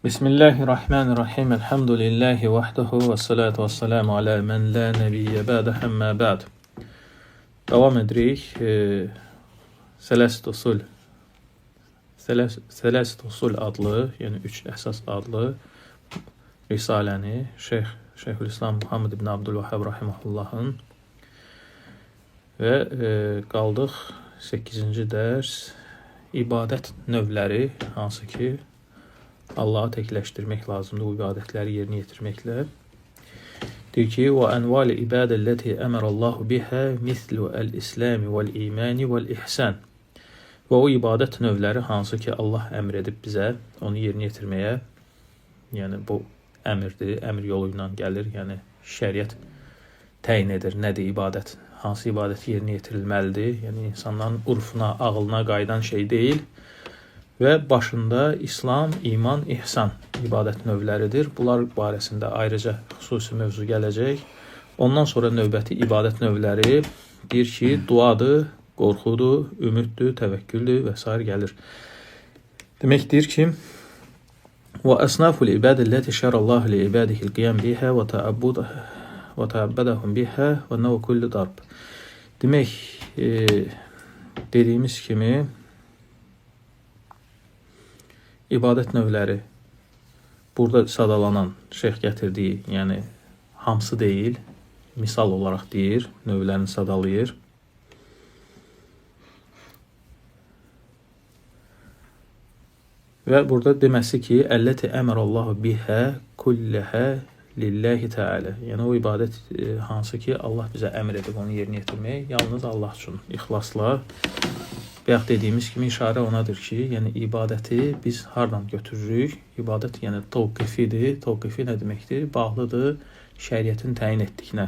Bismillahirrahmanirrahim. Elhamdülillahi vahdehu ve salatu ve selamu ala men la nebiyyə bədə həmmə bəd. Davam edirik. Sələst usul adlı, yəni 3 əsas adlı risaləni Şeyhülislam Muhammed ibn Abdülvahhab rahimehullahın və qaldıq 8-ci dərs ibadət növləri, hansı ki Allah'ı təkləşdirmək lazımdır bu ibadətləri yerinə yetirməklə. Deyir ki, və ənvali ibadəlləti əmərallahu bihə mislu əl-İslami vəl-imani vəl-ihsan. Və o ibadət növləri hansı ki Allah əmr edib bizə onu yerinə yetirməyə, yəni bu əmrdir, əmr yolu ilə gəlir, yəni şəriət təyin edir nədir ibadət, hansı ibadət yerinə yetirilməlidir, yəni insanların urfuna, ağılına qayıdan şey deyil. Və başında İslam, iman, ihsan ibadət növləridir. Bunlar barəsində ayrıca xüsusi mövzu gələcək. Ondan sonra növbəti ibadət növləri deyir ki, duadır, qorxudur, ümiddir, təvəkküldür və s. gəlir. Deməkdir ki, və əsnaful ibadəlləti şərallahu li ibadihil qiyam bihə və təəbbədəhum bihə və nəvə kulli darb. Demək, dediyimiz kimi, İbadət növləri burada sadalanan şeyx gətirdiyi, yəni hamısı deyil, misal olaraq deyir, növlərini sadalayır. Və burada deməsi ki, əlləti əmərallahu bihə kulləhə lillahi təalə. Yəni o ibadət hansı ki Allah bizə əmr edib onu yerinə yetirmək, yalnız Allah üçün ixlasla. Bayaq dediyimiz kimi işarə onadır ki, yəni ibadəti biz hardan götürürük? İbadət yəni tövqifidir. Tövqifi nə deməkdir? Bağlıdır şəriətin təyin etdiyinə.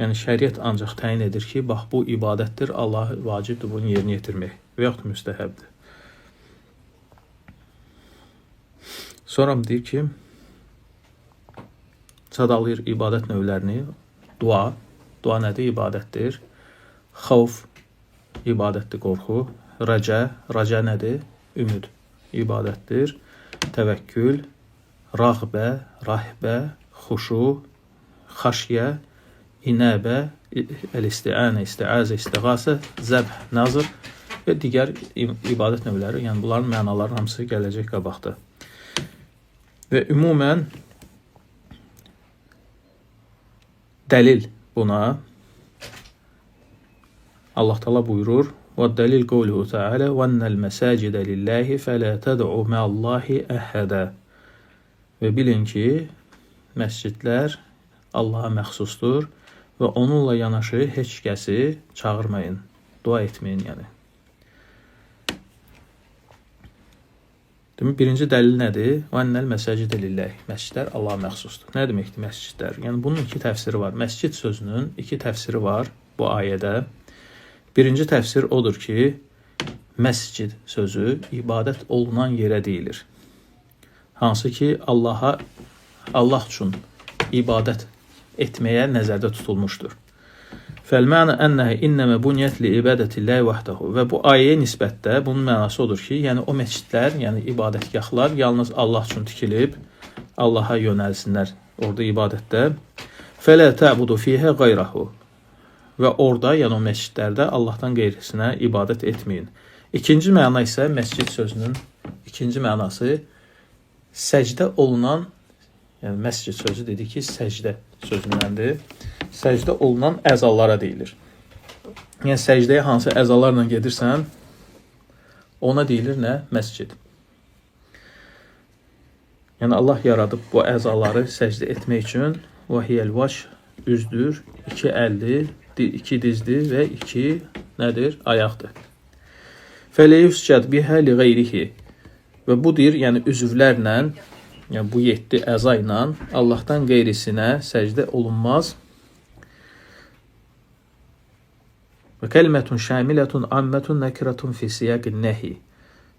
Yəni şəriət ancaq təyin edir ki, bax bu ibadətdir, Allah vacibdir bunu yerinə yetirmək və yaxud müstəhəbdir. Sonra deyir ki, sadalayır ibadət növlərini. Dua. Dua nədir? İbadətdir. Xavf. İbadətdir, qorxu. Rəcə nədir? Ümid. İbadətdir. Təvəkkül, rağbə, rahbə, xuşu, xaşyə, inəbə, əl-istiənə, istiəzə, istiğasə, zəbh, nazır və digər ibadət növləri. Yəni bunların mənaları hamısı gələcək qabaqda. Və ümumən dəlil buna Allah Teala buyurur: "Və dəlil qawluhu Teala: "Vannal masacida lillahi fala tad'u ma'allahi ahada." Və bilin ki, məscidlər Allaha məxsusdur və onunla yanaşı heç kəsi çağırmayın, dua etməyin, yəni. Demək, birinci dəlil nədir? "Vannal masacida lillahi." Məscidlər Allaha məxsusdur. Nə deməkdir məscidlər? Yəni bunun iki təfsiri var. Məscid sözünün iki təfsiri var bu ayədə. Birinci təfsir odur ki, məscid sözü ibadət olunan yerə deyilir. Hansı ki, Allah üçün ibadət etməyə nəzərdə tutulmuşdur. Fəl-mə'nə ənəhu innəmə bunyət li ibadətillahi vahdehu. Və bu ayəyə nisbətdə bunun mənası odur ki, yəni o məscidlər, yəni ibadətgahlar yalnız Allah üçün tikilib, Allaha yönəlsinlər orada ibadətdə. Fələ tə'budu fihə qayrahu. Və orada, yəni o məscidlərdə Allahdan qeyrisinə ibadət etməyin. İkinci məna isə məscid sözünün ikinci mənası səcdə olunan, yəni məscid sözü dedi ki, səcdə sözündəndir. Səcdə olunan əzalara deyilir. Yəni səcdəyə hansı əzalarla gedirsən, ona deyilir nə? Məscid. Yəni Allah yaradıb bu əzaları səcdə etmək üçün və hiyəl vaş üzdür, iki əldir, iki dizdir və iki nədir? Ayaqdır. Fəleyüscəd bihə li qeyrihi. Və bu deyir, yəni üzvlərlə, yəni bu 7 əza ilə Allahdan qeyrisinə səcdə olunmaz. Və kəlimətun şamilətun ammətun nəkirətun fi siyaqin nəhi.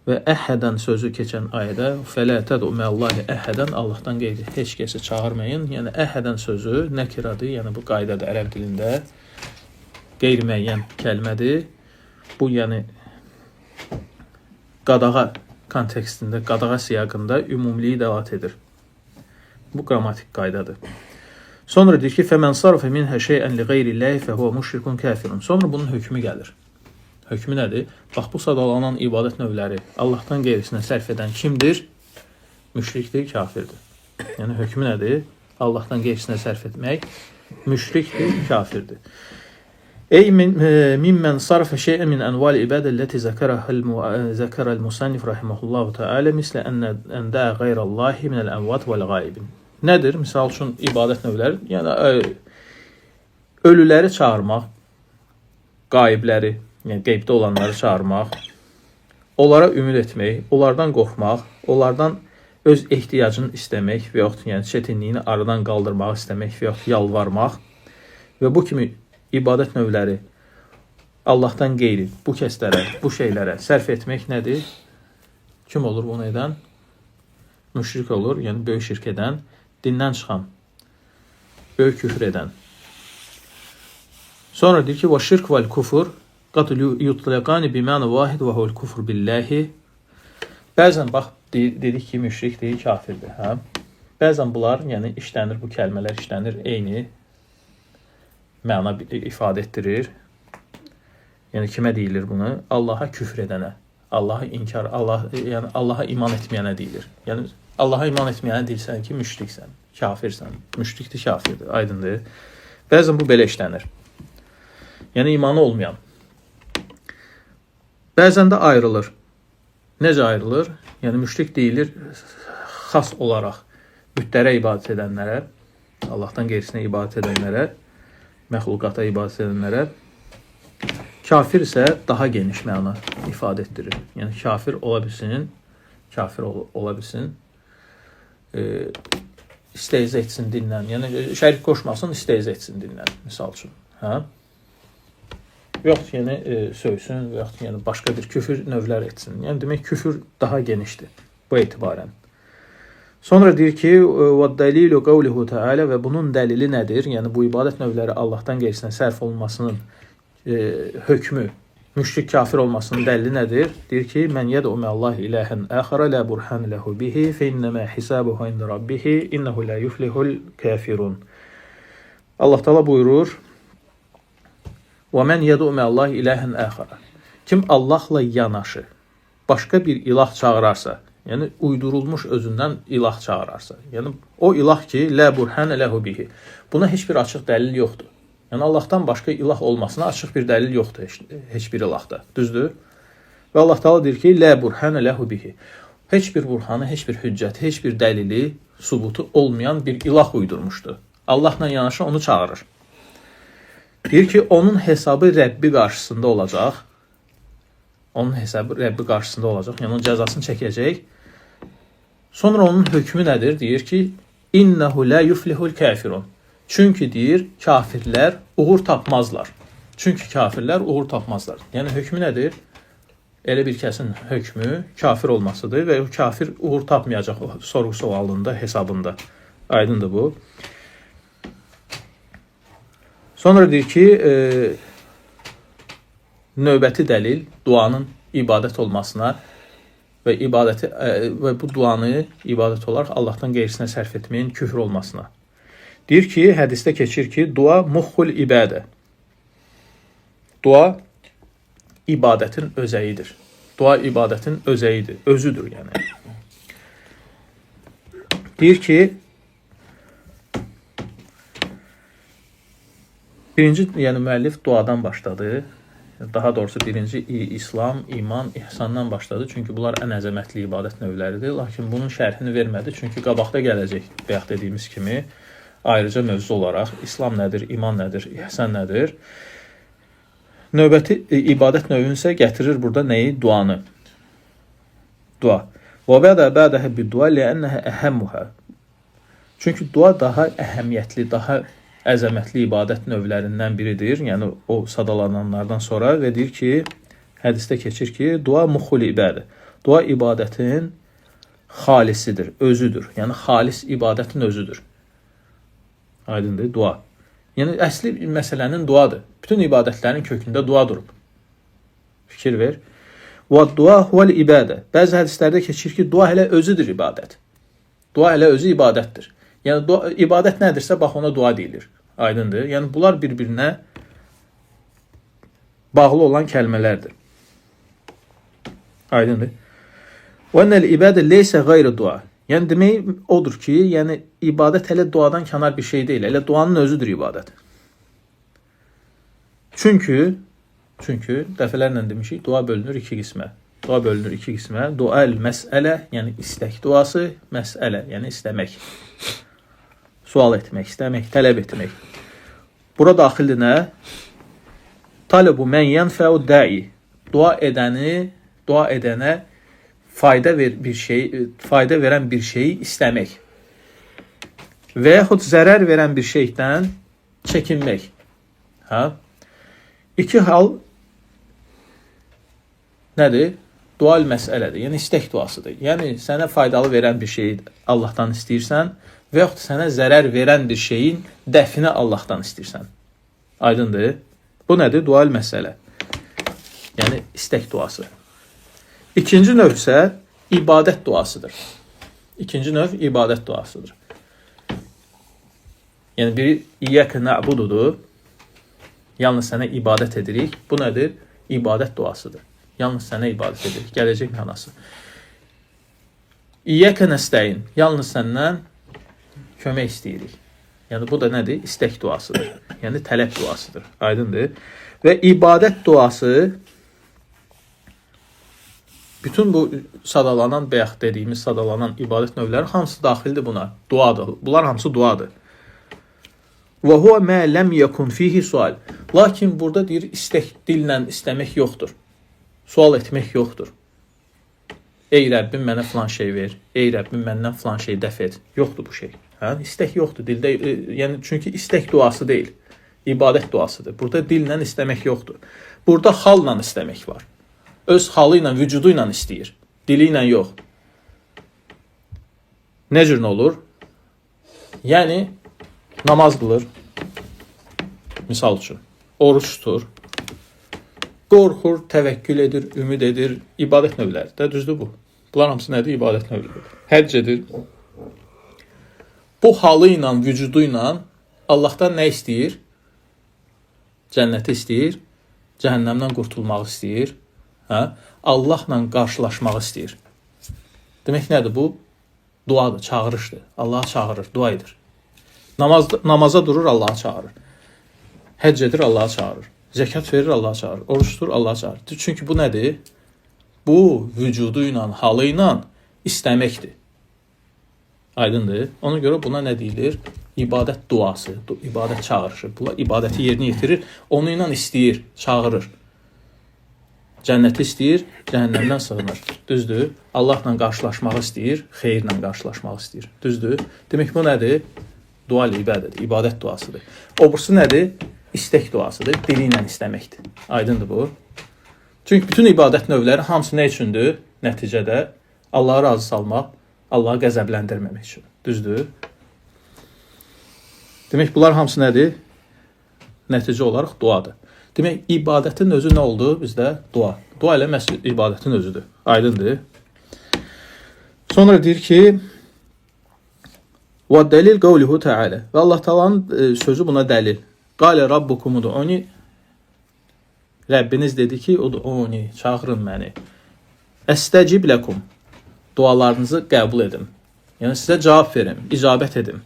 Və əhədən sözü keçən ayədə fələ təd'u mə'allahi əhədən, Allahdan qeyri heç kəsi çağırmayın. Yəni əhədən sözü nəkiradır, yəni bu qaydada ərəb dilində qeyri-müəyyən kəlmədir. Bu yəni qadağa kontekstində, qadağa siyaqında ümumiliyi dəvat edir. Bu qrammatik qaydadır. Sonra deyir ki, فَمَنْ صَرْفَ مِنْهَا شَيْئًا لِغَيْرِ اللّٰهِ فَهُوَ مُشْرِكٌ كَافِرٌ. Sonra bunun hökmü gəlir. Hökmü nədir? Bax, bu sadalanan ibadət növləri Allahdan qeyrisinə sərf edən kimdir? Müşrikdir, kafirdir. Yəni, hökmü nədir? Allahdan qeyrisinə sərf etmək müşrikdir, kafirdir. Ey mimmen sarfa şey'en min enval ibadet lati zakara al-musannif rahimehullah taala misle en da'a gayrallahi min el-amvat ve'l-gaibin. Nədir? Misal üçün ibadət növləri, yəni ölüləri çağırmaq, qaibləri, yəni qeybdə olanları çağırmaq, onlara ümid etmək, onlardan qorxmaq, onlardan öz ehtiyacını istəmək və yaxud yəni çətinliyini aradan qaldırmaq istəmək və yaxud yalvarmaq və bu kimi ibadət növləri Allahdan qeyri bu kəslərə, bu şeylərə sərf etmək nədir? Kim olur bunu edən? Müşrik olur, yəni böyük şirk edən, dindən çıxan, böyük küfür edən. Sonra deyir ki, وَالشِّرْكُ وَالْكُفُرُ قَدْ يُطْلَقَانِ بِمَانَ وَاحِدْ وَهُوَ الْكُفْرُ بِاللّٰهِ. Bəzən bax, dedik ki, müşrikdir, kafirdir. Hə? Bəzən bunlar, yəni işlənir, bu kəlmələr işlənir, eyni məna ifadə etdirir. Yəni kimə deyilir bunu? Allaha küfr edənə, Allaha inkar, yəni Allaha iman etməyənə deyilir. Yəni Allaha iman etməyənə deyilsən ki, müşriksən, kafirsən. Müşrikdir, kafirdir, aydındır. Bəzən bu belə işlənir. Yəni imanı olmayan. Bəzən də ayrılır. Necə ayrılır? Yəni müşrik deyilir xas olaraq bütlərə ibadət edənlərə, Allahdan qeyrisinə ibadət edənlərə, məxluqata ibadət edənlərə. Kafir isə daha geniş məna ifadə etdirir. Yəni kafir ola bilsin, istehza etsin dinlə. Yəni şərik qoşmasın, istehza etsin dinlə, misal üçün. Hə? Yoxdur, yəni söysün və yaxud yəni başqa bir küfür növlər etsin. Yəni demək küfür daha genişdir bu etibarən. Sonra deyir ki, وَالدَّلِيلُ قَوْلِهُ تَعَالَى və bunun dəlili nədir? Yəni bu ibadət növləri Allahdan qeyrisinə sərf olunmasının hökmü, müşrik kafir olmasının dəlili nədir? Deyir ki, "Mən yəd'u ma'allahi ilahan axara la burhan lahu bihi fe innema hisabuhu inde rabbihi innehu la yuflihul kafirun." Allah Teala buyurur: "Və men yəd'u ma'allahi ilahan axara." Kim Allahla yanaşı başqa bir ilah çağırarsa, yəni uydurulmuş özündən ilah çağırarsa, yəni o ilah ki, la burhan lahu bihi. Buna heç bir açıq dəlil yoxdur. Yəni Allahdan başqa ilah olmasına açıq bir dəlil yoxdur heç bir ilahda. Düzdür? Və Allah Teala deyir ki, la burhan lahu bihi. Heç bir burhanı, heç bir hüccəti, heç bir dəlili, subutu olmayan bir ilah uydurmuşdu. Allahla yanaşı onu çağırır. Deyir ki, onun hesabı Rəbbi qarşısında olacaq. Onun hesabı Rəbbi qarşısında olacaq. Yəni onun cəzasını çəkəcək. Sonra onun hökmü nədir? Deyir ki, innehu la yuflihul kafirun. Çünki deyir, kafirlər uğur tapmazlar. Çünki kafirlər uğur tapmazlar. Yəni hökmü nədir? Elə bir kəsin hökmü kafir olmasıdır və o kafir uğur tapmayacaq sorğu sualında, hesabında. Aydındır bu. Sonra deyir ki, növbəti dəlil duanın ibadət olmasına və bu duanı ibadət olaraq Allahdan qeyrisinə sərf etməyin küfr olmasına. Deyir ki, hədisdə keçir ki, dua muxul ibadə. Dua ibadətin özəyidir. Dua ibadətin özəyidir, özüdür yəni. Deyir ki, birinci, yəni müəllif duadan başladı. Daha doğrusu birinci İslam, iman, ihsandan başladı. Çünki bunlar ən əzəmətli ibadət növləridir. Lakin bunun şərhini vermədi. Çünki qabaqda gələcək, bayaq dediyimiz kimi, ayrıca mövzu olaraq İslam nədir, iman nədir, ihsan nədir? Növbəti ibadət növünü isə gətirir burada nəyi? Duanı. Dua. Və bədəhə bid-dua li'annəhə əhəmmuhə. Çünki dua daha əhəmiyyətli, daha əzəmətli ibadət növlərindən biridir. Yəni o sadalananlardan sonra və deyir ki, hədisdə keçir ki, dua muxul ibadə. Dua ibadətin xalisidir, özüdür. Yəni xalis ibadətin özüdür. Aydındır, dua. Yəni əsli məsələnin duadır. Bütün ibadətlərin kökündə dua durub. Fikir ver. Və dua huvel ibadə. Bəzi hədislərdə keçir ki, dua elə özüdür ibadət. Dua elə özü ibadətdir. Yəni dua, ibadət nədirsə, bax ona dua deyilir. Aydındır? Yəni bunlar bir-birinə bağlı olan kəlmələrdir. Aydındır? Və ennel ibadə leysə qeyri dua. Yəni demək odur ki, yəni ibadət elə duadan kənar bir şey deyil. Elə duanın özüdür ibadət. Çünki dəfələrlə demişik, dua bölünür iki qismə. Dua bölünür iki qismə. Dual məsələ, yəni istək duası, məsələ, yəni istəmək. Sual etmək, istəmək, tələb etmək. Bura daxildir nə? Talebu mən yənfəu da'i. Dua edənə fayda verən bir şeyi istəmək. Və yaxud zərər verən bir şeydən çəkinmək. Hə? İki hal nədir? Dual məsələdir. Yəni istək duasıdır. Yəni sənə faydalı verən bir şeyi Allahdan istəyirsən və yaxud sənə zərər verən bir şeyin dəfini Allahdan istəyirsən. Aydındır? Bu nədir? Dual məsələ. Yəni istək duası. İkinci növ isə ibadət duasıdır. İkinci növ ibadət duasıdır. Yəni biri İyyəkə nə'bududur. Yalnız sənə ibadət edirik. Bu nədir? İbadət duasıdır. Yalnız sənə ibadət edirik. Gələcək mənası. İyyəkə nəstəyin. Yalnız səndən kömək istəyirik. Yəni bu da nədir? İstək duasıdır. Yəni tələb duasıdır. Aydındır? Və ibadət duası bütün bu sadalanan bayaq dediyimiz sadalanan ibadət növləri hamısı daxildir buna. Duadır. Bunlar hamısı duadır. Və huwa ma lam yakun fihi sual. Lakin burada deyir istək dillə istəmək yoxdur. Sual etmək yoxdur. Ey Rəbbim mənə filan şey ver. Ey Rəbbim məndən filan şey dəf et. Yoxdur bu şey. Hə? İstək yoxdur dildə. Yəni çünki istək duası deyil. İbadət duasıdır. Burada dillə istəmək yoxdur. Burada halla istəmək var. Öz halı ilə, vücudu ilə istəyir. Dili ilə yox. Nə cür nə olur? Yəni namaz qılır. Misal üçün. Oruç tutur. Qorxur, təvəkkül edir, ümid edir. İbadət növləridir. Düzdür bu. Bunlar hamısı nədir? İbadət növləridir. Həcc edir. Bu halı ilə, vücudu ilə Allahdan nə istəyir? Cənnəti istəyir. Cəhənnəmdən qurtulmaq istəyir. Hə? Allahla qarşılaşmaq istəyir. Demək nədir bu? Duadır, çağırışdır. Allaha çağırır, dua edir. Namaza durur, Allaha çağırır. Həcc edir, Allaha çağırır. Zəkat verir, Allaha çağırır. Oruç tutur, Allaha çağırır. Çünki bu nədir? Bu vücudu ilə, halı ilə istəməkdir. Aydındır? Ona görə buna nə deyilir? İbadət duası, ibadət çağırışı. Bunlar ibadəti yerinə yetirir, onu ilə istəyir, çağırır. Cənnəti istəyir, cəhənnəmdən sığınır. Düzdür? Allahla qarşılaşmaq istəyir, xeyirlə qarşılaşmaq istəyir. Düzdür? Demək bu nədir? Dua ibadədir, ibadət duasıdır. Obrisi nədir? İstək duasıdır, dili ilə istəməkdir. Aydındır bu? Çünki bütün ibadət növləri hamısı nə üçündür? Nəticədə Allahı razı salmaq, Allahı qəzəbləndirməmək üçün. Düzdür? Demək bunlar hamısı nədir? Nəticə olaraq duadır. Demək ibadətin özü nə oldu bizdə? Dua. Dua elə məhz ibadətin özüdür. Aydındır? Sonra deyir ki: "Və dəlil qavluhu Teala." Və Allah Taala'nın sözü buna dəlil. Qale rabbukum ud'uni. Rəbbiniz dedi ki, ud'uni, çağırın məni. Əstəcib ləkum. Dualarınızı qəbul edim. Yəni sizə cavab verim, icabət edim.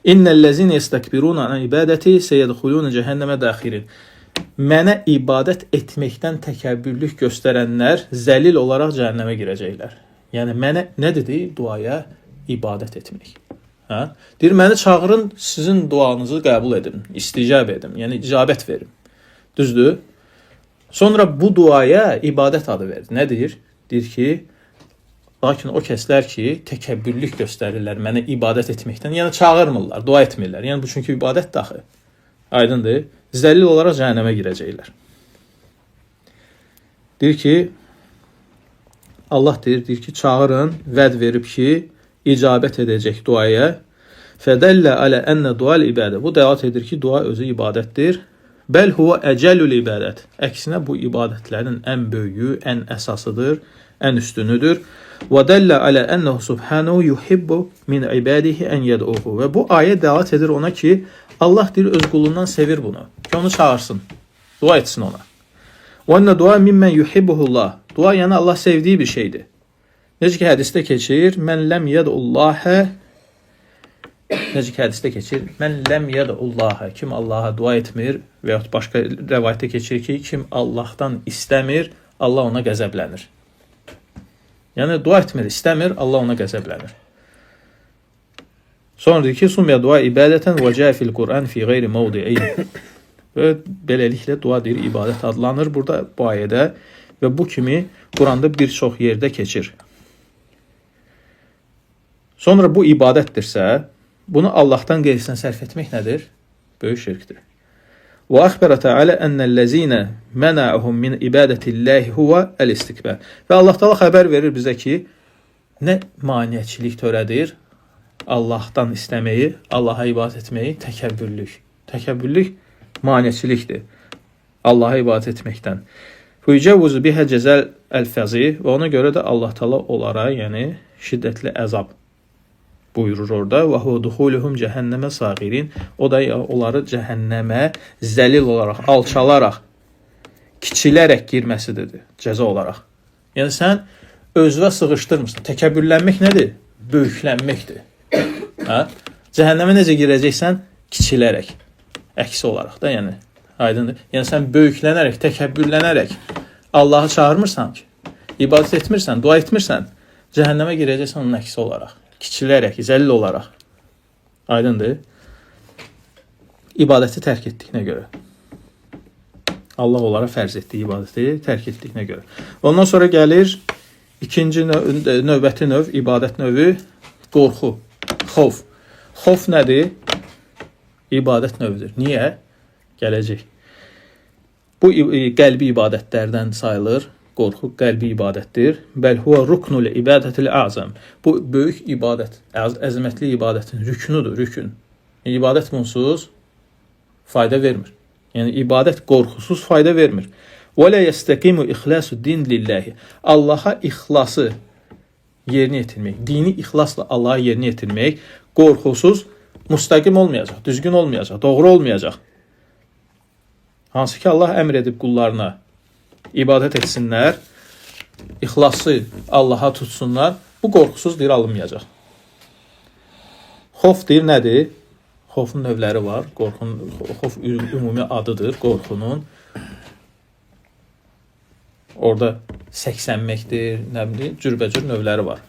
İnnellezine yestekbiruna an ibadeti seyedhulun cehenneme daxirin. Mənə ibadət etməkdən təkəbbürlük göstərənlər zəlil olaraq cəhənnəmə girəcəklər. Yəni mənə nə dedi? Duaya ibadət etmək. Hə? Deyir məni çağırın, sizin duanızı qəbul edim, isticab edim, yəni icabət verim. Düzdür? Sonra bu duaya ibadət adı verdi. Nə deyir? Deyir ki, lakin o kəslər ki, təkəbbürlük göstərirlər mənə ibadət etməkdən, yəni çağırmırlar, dua etmirlər. Yəni bu çünki ibadət daxı. Aydındır? Zəlil olaraq cəhənnəmə girəcəklər. Deyir ki, Allah deyir ki, çağırın, vəd verib ki, icabət edəcək duaya. Fədəllə alə ənə dual ibadə. Bu dəlat edir ki, dua özü ibadətdir. Bəl huwa əcəlül ibadət. Əksinə bu ibadətlərin ən böyüyü, ən əsasıdır, ən üstünüdür. Və dəllə alə ənəhu subhanahu yuhibbu min ibadihi ən yəd'uhu. Və bu ayə dəlalət edir ona ki, Allah deyir öz qulundan sevir bunu. Ki onu çağırsın, dua etsin ona. Və ənə dua mimmən yuhibbuhullah. Dua yəni Allah sevdiyi bir şeydir. Necə ki hədisdə keçir, mən ləm yəd'ullahə. Necə ki hədisdə keçir, mən ləm yəd'ullahə. Kim Allaha dua etmir və yaxud başqa rəvayətdə keçir ki, kim Allahdan istəmir, Allah ona qəzəblənir. Yəni dua etmir, istəmir, Allah ona qəzəblənir. Sonra deyir ki, sumya dua ibadətən və cəə fil Qur'an fi qeyri mavdi'i. Və beləliklə dua deyir, ibadət adlanır burada bu ayədə və bu kimi Quranda bir çox yerdə keçir. Sonra bu ibadətdirsə, bunu Allahdan qeyrisinə sərf etmək nədir? Böyük şirkdir. Və əxbərə təalə ənəl-ləzinə mənəəhum min ibadətilləhi huvə əl-istikbər. Və Allah Taala xəbər verir bizə ki, nə maneəçilik törədir? Allahdan istəməyi, Allaha ibadət etməyi təkəbbürlük. Təkəbbürlük maneəçilikdir. Allaha ibadət etməkdən. Fücəvvüzü bihə cəzəl əl-fəzi və ona görə də Allah Taala onlara, yəni şiddətli əzab buyurur orada. Və huduhuluhum cəhənnəmə sagirin. O da onları cəhənnəmə zəlil olaraq, alçalaraq, kiçilərək girməsidir cəza olaraq. Yəni sən özünə sığışdırmırsan. Təkəbbürlənmək nədir? Böyüklənməkdir. Hə? Cəhənnəmə necə girəcəksən? Kiçilərək. Əksi olaraq da, yəni aydındır. Yəni sən böyüklənərək, təkəbbürlənərək Allahı çağırmırsan ki, ibadət etmirsən, dua etmirsən, cəhənnəmə girəcəksən onun əksi olaraq. Kiçilərək, zəlil olaraq. Aydındır. İbadəti tərk etdiyinə görə. Allah onlara fərz etdiyi ibadəti tərk etdiyinə görə. Ondan sonra gəlir ikinci növbəti növ, ibadət növü qorxu, xof. Xof nədir? İbadət növüdür. Niyə? Gələcək. Bu qəlbi ibadətlərdən sayılır. Qorxu qəlbi ibadətdir. Bəl huwa ruknul ibadətil azam. Bu böyük ibadət, əzəmətli ibadətin rüknudur, rükün. İbadət bunsuz fayda vermir. Yəni ibadət qorxusuz fayda vermir. Və la yestaqimu ixlasu din lillahi. Allaha ixlası yerinə yetirmək, dini ixlasla Allaha yerinə yetirmək qorxusuz müstəqim olmayacaq, düzgün olmayacaq, doğru olmayacaq. Hansı ki Allah əmr edib qullarına ibadət etsinlər, ixlası Allaha tutsunlar, bu qorxusuz deyir alınmayacaq. Xof deyir nədir? Xofun növləri var. Xof ümumi adıdır qorxunun. Orada səksənməkdir, nə bilim, cürbəcür növləri var.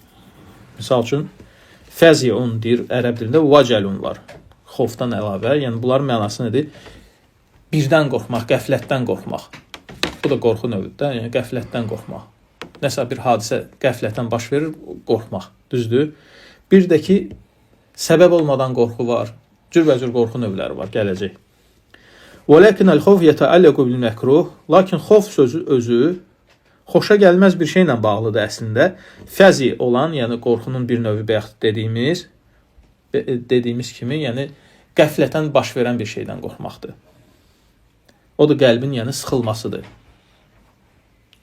Misal üçün, fəziyun deyir ərəb dilində, vacəlun var. Xofdan əlavə, yəni bunların mənası nədir? Birdən qorxmaq, qəflətdən qorxmaq. Bu da qorxu növüdür, yəni qəflətdən qorxmaq. Nəsə bir hadisə qəflətdən baş verir, qorxmaq, düzdür? Bir də ki, səbəb olmadan qorxu var, cürbəcür qorxu növləri var, gələcək. وَلَكِنَ الْخَوْفِ يَتَعَلَّقُ بِالْمَكْرُهِ Lakin xof sözü özü xoşa gəlməz bir şeylə bağlıdır əslində. Fəzi olan, yəni qorxunun bir növü bəyax dediyimiz kimi, yəni qəflətən baş verən bir şeydən qorxmaqdır. O da qəlbin yəni sıxılmasıdır.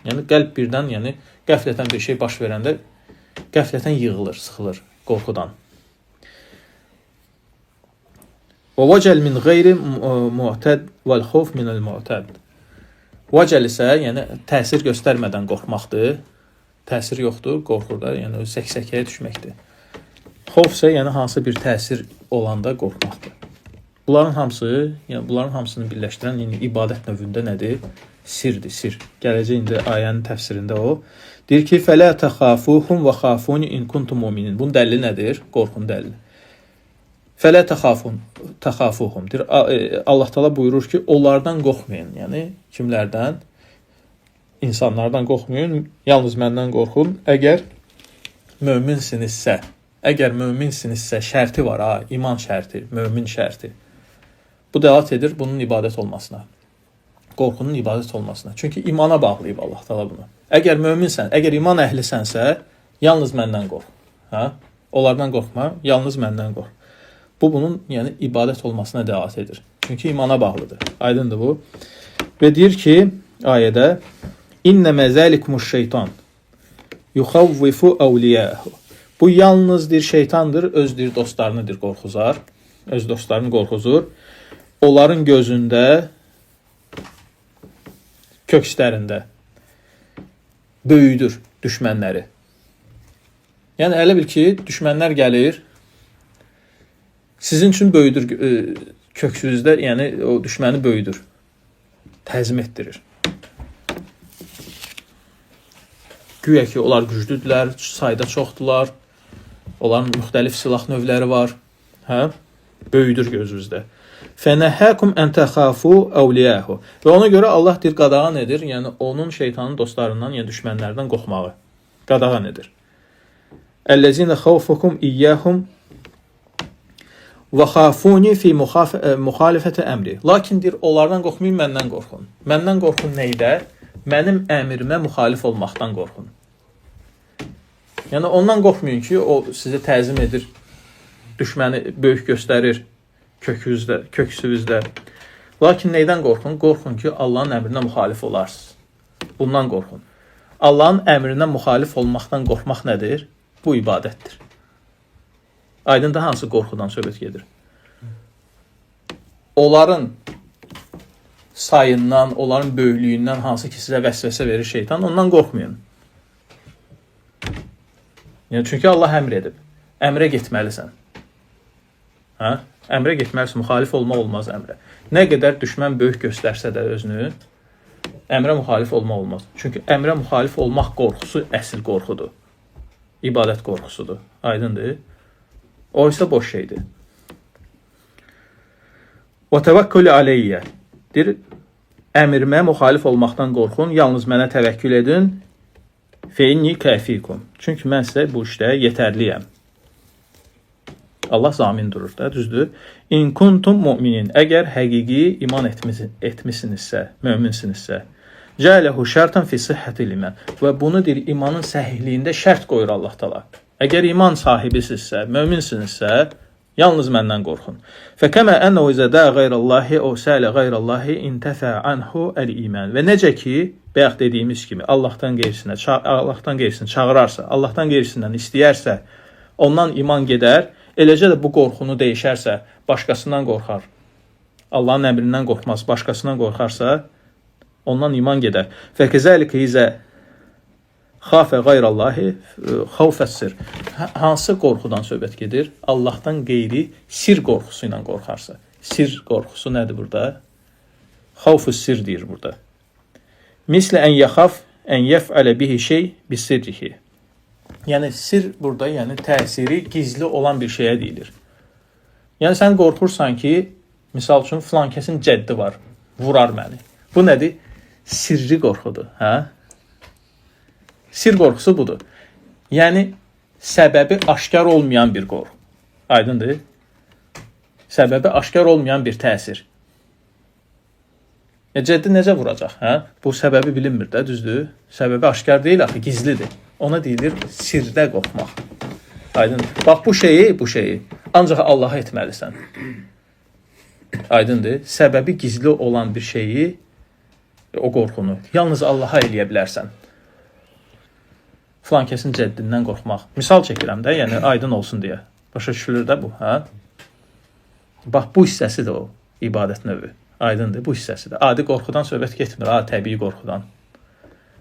Yəni qəlb birdən, yəni qəflətən bir şey baş verəndə qəflətən yığılır, sıxılır qorxudan. وَوَجَلْ مِنْ غَيْرِ مُعْتَدْ وَالْخَوْفْ مِنَ الْمُعْتَدْ Vəcəl isə yəni təsir göstərmədən qorxmaqdır. Təsir yoxdur, qorxurda, yəni səksəkəyə düşməkdir. Xof isə yəni hansı bir təsir olanda qorxmaqdır. Bunların hamısını birləşdirən yəni ibadət növündə nədir? Sirdir, sir. Gələcək indi ayənin təfsirində o. Deyir ki, فَلَا تَخَافُوهُمْ وَخَافُونِ إِنْ كُنْتُمْ مُؤْمِنِينَ Bunun dəlili nədir? Qorxun dəlili. Fələ təxafuhum. Allah Taala buyurur ki, onlardan qorxmayın. Yəni kimlərdən? İnsanlardan qorxmayın, yalnız məndən qorxun. Əgər möminsinizsə, şərti var, iman şərti, mömin şərti. Bu dəlalət edir bunun ibadət olmasına. Qorxunun ibadət olmasına. Çünki imana bağlayıb Allah Taala bunu. Əgər möminsən, əgər iman əhlisənsə, yalnız məndən qorx. Onlardan qorxma, yalnız məndən qorx. Bu bunun yəni ibadət olmasına dəlalət edir. Çünki imana bağlıdır. Aydındır bu. Və deyir ki, ayədə İnnəmə zəlikumuş şeytan yuxavvifu əvliyəhu. Bu yalnız bir şeytandır, öz bir dostlarını qorxuzar. Öz dostlarını qorxuzur. Onların gözündə, kökslərində böyüdür düşmənləri. Yəni, elə bil ki, düşmənlər gəlir, sizin üçün böyüdür köksünüzdə, yəni o düşməni böyüdür, təzim etdirir. Güya ki, onlar güclüdülər, sayda çoxdular, onların müxtəlif silah növləri var, böyüdür gözünüzdə. Fənəhəkum ən təxafu əvliyahu. Və ona görə Allah deyir, qadağan edir, yəni onun şeytanın dostlarından, yəni düşmənlərdən qorxmağı qadağan edir. Əlləzinə xavfukum iyyəhum və xafuni fi müxalifəti əmri. Lakin deyir, onlardan qorxmayın, məndən qorxun. Məndən qorxun neydə? Mənim əmrimə müxalif olmaqdan qorxun. Yəni, ondan qorxmayın ki, o sizə təzim edir, düşməni böyük göstərir köksünüzdə. Lakin neydən qorxun? Qorxun ki, Allahın əmrinə müxalif olarsınız. Bundan qorxun. Allahın əmrinə müxalif olmaqdan qorxmaq nədir? Bu ibadətdir. Aydında hansı qorxudan söhbət gedir? Onların sayından, onların böyüklüyündən hansı ki sizə vəsvəsə verir şeytan, ondan qorxmayın. Yəni, çünki Allah əmr edib. Əmrə getməlisən. Əmrə getməlisən, müxalif olmaq olmaz əmrə. Nə qədər düşmən böyük göstərsə də özünü, əmrə müxalif olmaq olmaz. Çünki əmrə müxalif olmaq qorxusu əsl qorxudur. İbadət qorxusudur. Aydındır. O isə boş şeydir. Və təvəkkülü aleyyə. Deyir, əmrimə müxalif olmaqdan qorxun, yalnız mənə təvəkkül edin. Feinni kəfikum. Çünki mən sizə bu işdə yetərliyəm. Allah zamin durur da, düzdür. İn kuntum mu'minin. Əgər həqiqi iman etmisinizsə, möminsinizsə, cələhu şərtan fi sihhətil iman. Və bunu deyir, imanın səhihliyində şərt qoyur Allah təala. Əgər iman sahibisinizsə, möminsinizsə, yalnız məndən qorxun. Fəkəmə ənəhu izədə qeyrallahi o sələ qeyrallahi intəfə anhu əl-iman. Və necə ki, bayaq dediyimiz kimi Allahdan qeyrisini çağırarsa, Allahdan qeyrisindən istəyərsə, ondan iman gedər. Eləcə də bu qorxunu dəyişərsə, başqasından qorxar. Allahın əmrindən qorxmaz, başqasından qorxarsa, ondan iman gedər. Fəkəzəlikə izə xafə qeyrallahi xavfəssir. Hansı qorxudan söhbət gedir? Allahdan qeyri sir qorxusu ilə qorxarsa. Sir qorxusu nədir burada? Xavfü sir deyir burada. Mislə ən yaxaf ən yəfələ bihi şey bisirrihi. Yəni, sir burada, yəni təsiri gizli olan bir şeyə deyilir. Yəni, sən qorxursan ki, misal üçün, filan kəsin cəddi var, vurar məni. Bu nədir? Sirri qorxudur. Sir qorxusu budur. Yəni, səbəbi aşkar olmayan bir qorxu. Aydındır? Səbəbi aşkar olmayan bir təsir. Cəddi necə vuracaq? Bu səbəbi bilinmir də, düzdür? Səbəbi aşkar deyil, axı, gizlidir. Ona deyilir sirdə qorxmaq. Aydın. Bax, bu şeyi ancaq Allaha etməlisən. Aydındır. Səbəbi gizli olan bir şeyi, o qorxunu, yalnız Allaha eləyə bilərsən. Filan kəsin cəddindən qorxmaq. Misal çəkirəm də, yəni aydın olsun deyə. Başa düşülür də bu, Bax, bu hissəsidir o ibadət növü. Aydındır, bu hissəsidir. Adi qorxudan söhbət getmir, təbii qorxudan.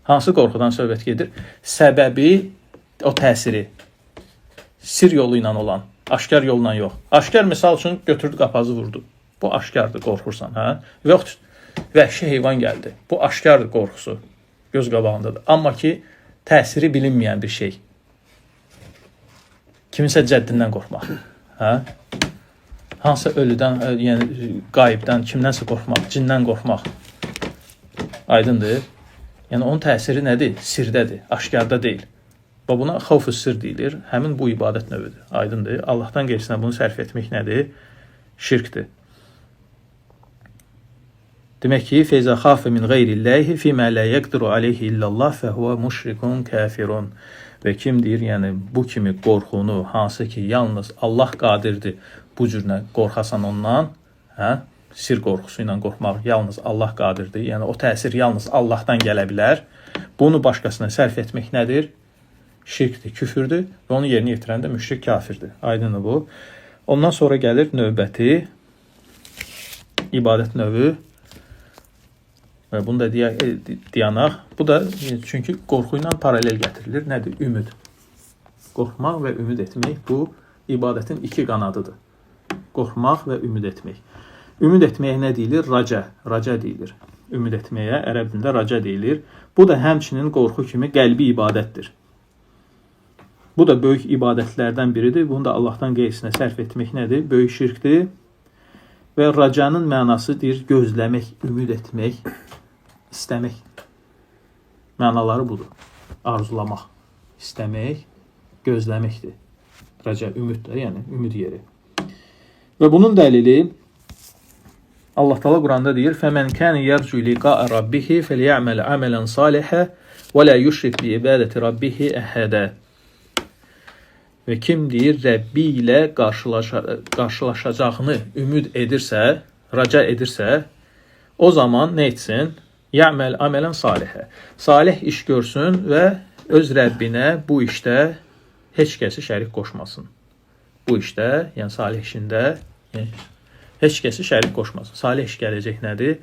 Hansı qorxudan söhbət gedir? Səbəbi, o təsiri, sir yolu ilə olan, aşkar yolla yox. Aşkar misal üçün götürdü, qapazı vurdu. Bu aşkardır, qorxursan. Və yoxdur, vəhşi heyvan gəldi. Bu aşkardır qorxusu, göz qabağındadır. Amma ki, təsiri bilinməyən bir şey. Kiminsə cəddindən qorxmaq. Hansısa ölüdən, yəni qayibdən, kimdənsə qorxmaq, cindən qorxmaq. Aydındır. Yəni, onun təsiri nədir? Sirdədir, aşkarda deyil. Və buna xavf-ı sir deyilir. Həmin bu ibadət növüdür. Aydındır. Allahdan qeyrisinə bunu sərf etmək nədir? Şirkdir. Demək ki, feyzə xafə min qeyrilləhi fīmə lə yəqdiru aleyhi illallah fəhvə müşrikun kəfirun. Və kim deyir, yəni bu kimi qorxunu, hansı ki, yalnız Allah qadirdir bu cürünə qorxasan ondan, sir qorxusu ilə qorxmaq yalnız Allah qadirdir. Yəni o təsir yalnız Allahdan gələ bilər. Bunu başqasına sərf etmək nədir? Şirkdir, küfürdür və onu yerinə yetirən də müşrik kafirdir. Aydındır bu. Ondan sonra gəlir növbəti ibadət növü. Və bunu da deyanaq. Bu da çünki qorxu ilə paralel gətirilir. Nədir? Ümid. Qorxmaq və ümid etmək bu ibadətin iki qanadıdır. Qorxmaq və ümid etmək. Ümid etməyə nə deyilir? Raca. Raca deyilir. Ümid etməyə ərəb dilində raca deyilir. Bu da həmçinin qorxu kimi qəlbi ibadətdir. Bu da böyük ibadətlərdən biridir. Bunu da Allahdan qeyrisinə sərf etmək nədir? Böyük şirkdir. Və racanın mənası deyir, gözləmək, ümid etmək, istəmək. Mənaları budur. Arzulamaq, istəmək, gözləməkdir. Raca, ümid də, yəni ümid yeri. Və bunun dəlili Allah Teala Quranda deyir: "Fəmən kən yercu liqa'a rabbih fely'amel amelen salihan və la yushrik bi ibadati rabbih ahada." Və kim deyir Rəbbi ilə qarşılaşacağını ümid edirsə, raca edirsə, o zaman nə etsin? Ya'mel amelen salihə. Salih iş görsün və öz Rəbbinə bu işdə heç kəsi şərik qoşmasın. Bu işdə, yəni salih işində heç kəsi şərik qoşmasın. Salih iş gələcək nədir?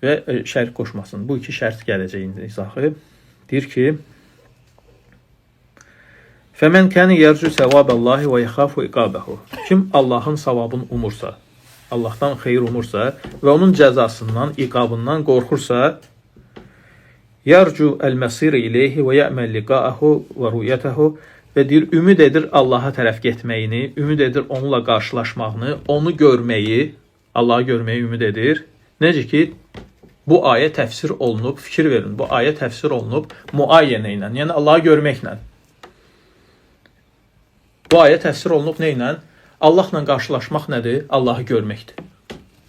Və şərik qoşmasın. Bu iki şərt gələcək izahı. Deyir ki: "Fəmən kən yercu səvaballahi və yəxafu iqabəhu." Kim Allahın savabını umursa, Allahdan xeyir umursa və onun cəzasından, iqabından qorxursa, yercu el-məsir ileyhi və ya'mal liqa'ahu və ru'yatahu, və deyir, ümid edir Allaha tərəf getməyini, ümid edir onunla qarşılaşmağını, onu görməyi, Allahı görməyi ümid edir. Necə ki, bu ayə təfsir olunub, fikir verin, bu ayə təfsir olunub muayyənə ilə, yəni Allahı görməklə. Bu ayə təfsir olunub nə ilə? Allahla qarşılaşmaq nədir? Allahı görməkdir.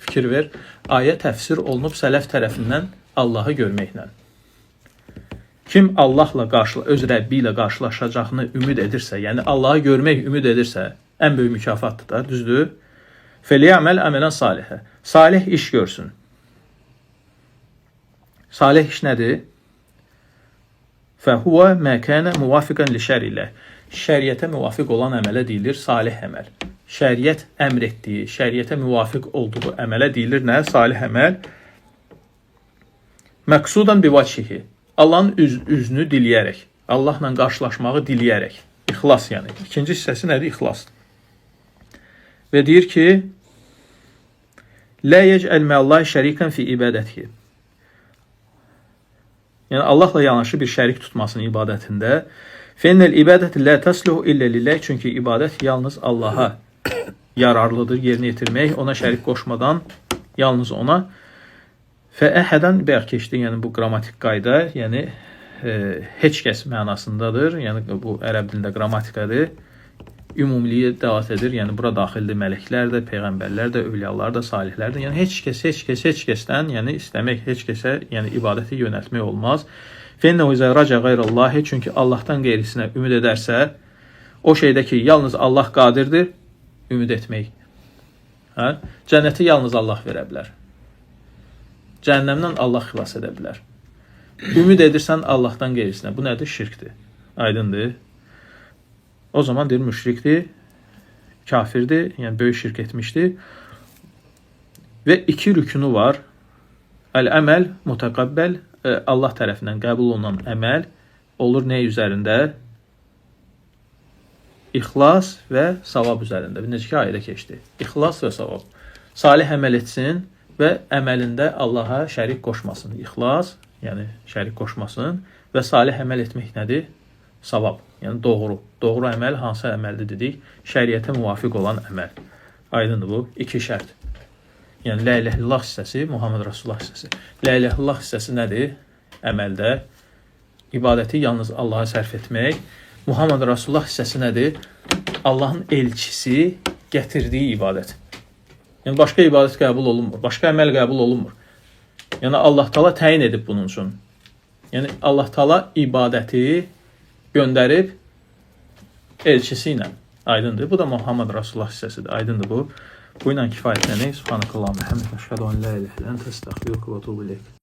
Fikir ver, ayə təfsir olunub sələf tərəfindən Allahı görməklə. Kim Allahla öz Rəbbi ilə qarşılaşacağını ümid edirsə, yəni Allahı görmək ümid edirsə, ən böyük mükafatdır da, düzdür? Fəliyəməl əmələn salihə. Salih iş görsün. Salih iş nədir? Fəhuvə məkənə muvafiqən li şərilə. Şəriətə müvafiq olan əmələ deyilir salih əməl. Şəriət əmr etdiyi, şəriətə müvafiq olduğu əmələ deyilir nə? Salih əməl. Məqsudan bivəcihi. Allahın üzünü diləyərək, Allahla qarşılaşmağı diləyərək. İxlas yəni. İkinci hissəsi nədir? İxlas. Və deyir ki, Lə yec'əl mə'allahi şərikən fi ibadətihi. Yəni Allahla yanaşı bir şərik tutmasın ibadətində. Fənnəl ibadət lə təsluhu illə lillah. Çünki ibadət yalnız Allaha yararlıdır, yerinə yetirmək, ona şərik qoşmadan yalnız ona. Fəəhədən bəyək keçdi, yəni bu qrammatik qayda, yəni heç kəs mənasındadır. Yəni bu ərəb dilində qrammatikadır. Ümumiliyə dəvat edir. Yəni bura daxildir mələklər də, peyğəmbərlər də, övliyalar da, salihlər də. Yəni heç kəsdən, yəni istəmək, heç kəsə, yəni ibadəti yönəltmək olmaz. Fənnəhu izə raca qeyrallahi. Çünki Allahdan qeyrisinə ümid edərsə, o şeydə ki, yalnız Allah qadirdir, ümid etmək. Hə? Cənnəti yalnız Allah verə bilər. Cəhənnəmdən Allah xilas edə bilər. Ümid edirsən Allahdan qeyrisinə. Bu nədir? Şirkdir. Aydındır. O zaman deyir, müşrikdir, kafirdir, yəni böyük şirk etmişdir. Və iki rükünü var. Əl-əməl, mutəqabbəl, Allah tərəfindən qəbul olunan əməl olur nə üzərində? İxlas və savab üzərində. Necə ki, ayədə keçdi. İxlas və savab. Salih əməl etsin və əməlində Allaha şərik qoşmasın. İxlas, yəni şərik qoşmasın və salih əməl etmək nədir? Savab, yəni doğru. Doğru əməl hansı əməldir dedik? Şəriətə müvafiq olan əməl. Aydındır bu. İki şərt. Yəni, Lə ilə illallah hissəsi, Muhammed Rasulullah hissəsi. Lə ilə illallah hissəsi nədir? Əməldə ibadəti yalnız Allaha sərf etmək. Muhammed Rasulullah hissəsi nədir? Allahın elçisi gətirdiyi ibadət. Yəni, başqa ibadət qəbul olunmur. Başqa əməl qəbul olunmur. Yəni, Allah Taala təyin edib bunun üçün. Yəni, Allah Taala ibadəti göndərib elçisi ilə. Aydındır. Bu da Muhammed Rasulullah hissəsidir. Aydındır bu. Bu ilə kifayətlənək. Subhanakallahumma və bihamdika, əşhədu an la ilahe illə ente, estəğfiruke və etûbu ileyk.